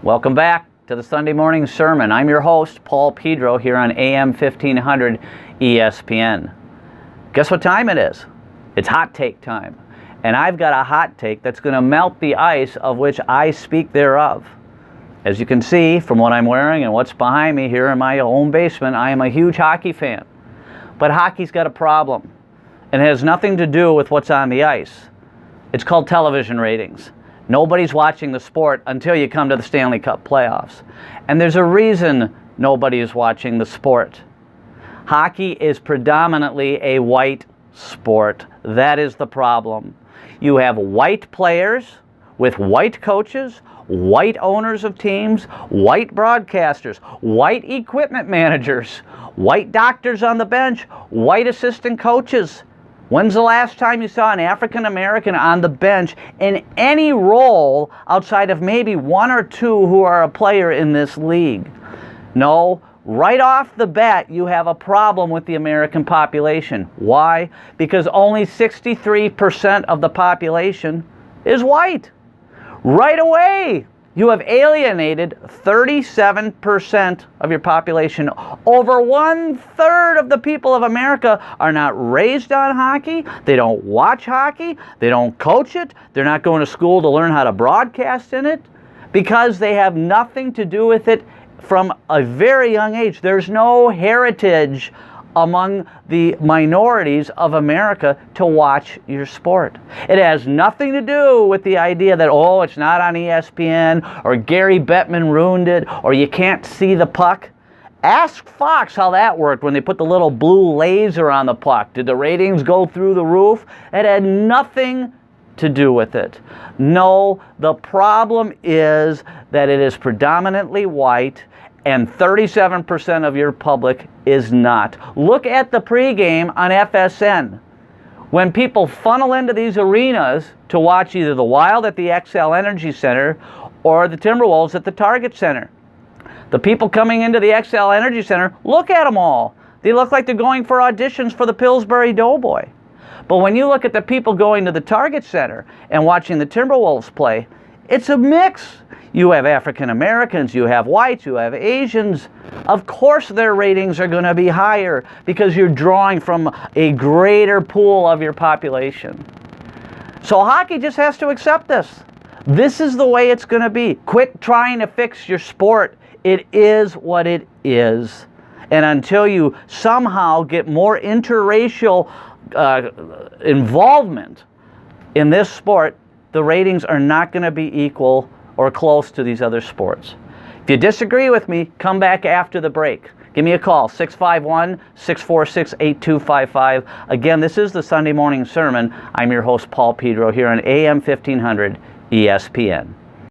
Welcome back to the Sunday morning sermon. I'm your host, Paul Pedro, here on AM 1500 ESPN. Guess what time it is? It's hot take time. And I've got a hot take that's going to melt the ice of which I speak thereof. As you can see from what I'm wearing and what's behind me here in my own basement, I am a huge hockey fan. But hockey's got a problem. And it has nothing to do with what's on the ice. It's called television ratings. Nobody's watching the sport until you come to the Stanley Cup playoffs. And there's a reason nobody is watching the sport. Hockey is predominantly a white sport. That is the problem. You have white players with white coaches, white owners of teams, white broadcasters, white equipment managers, white doctors on the bench, white assistant coaches. When's the last time you saw an African American on the bench in any role outside of maybe one or two who are a player in this league? No, right off the bat, you have a problem with the American population. Why? Because only 63% of the population is white. Right away, you have alienated 37% of your population. Over 1/3 of the people of America are not raised on hockey. They don't watch hockey. They don't coach it. They're not going to school to learn how to broadcast in it because they have nothing to do with it from a very young age. There's no heritage among the minorities of America to watch your sport. It has nothing to do with the idea that, oh, it's not on ESPN, or Gary Bettman ruined it, or you can't see the puck. Ask Fox how that worked when they put the little blue laser on the puck. Did the ratings go through the roof? It had nothing to do with it. No, the problem is that it is predominantly white, and 37% of your public is not. Look at the pregame on FSN. When people funnel into these arenas to watch either the Wild at the XL Energy Center or the Timberwolves at the Target Center, the people coming into the XL Energy Center, look at them all. They look like they're going for auditions for the Pillsbury Doughboy. But when you look at the people going to the Target Center and watching the Timberwolves play, it's a mix. You have African Americans, you have whites, you have Asians. Of course their ratings are going to be higher because you're drawing from a greater pool of your population. So hockey just has to accept this. This is the way it's going to be. Quit trying to fix your sport. It is what it is. And until you somehow get more interracial involvement in this sport, the ratings are not going to be equal or close to these other sports. If you disagree with me, come back after the break. Give me a call, 651-646-8255. Again, this is the Sunday morning sermon. I'm your host, Paul Pedro, here on AM 1500 ESPN.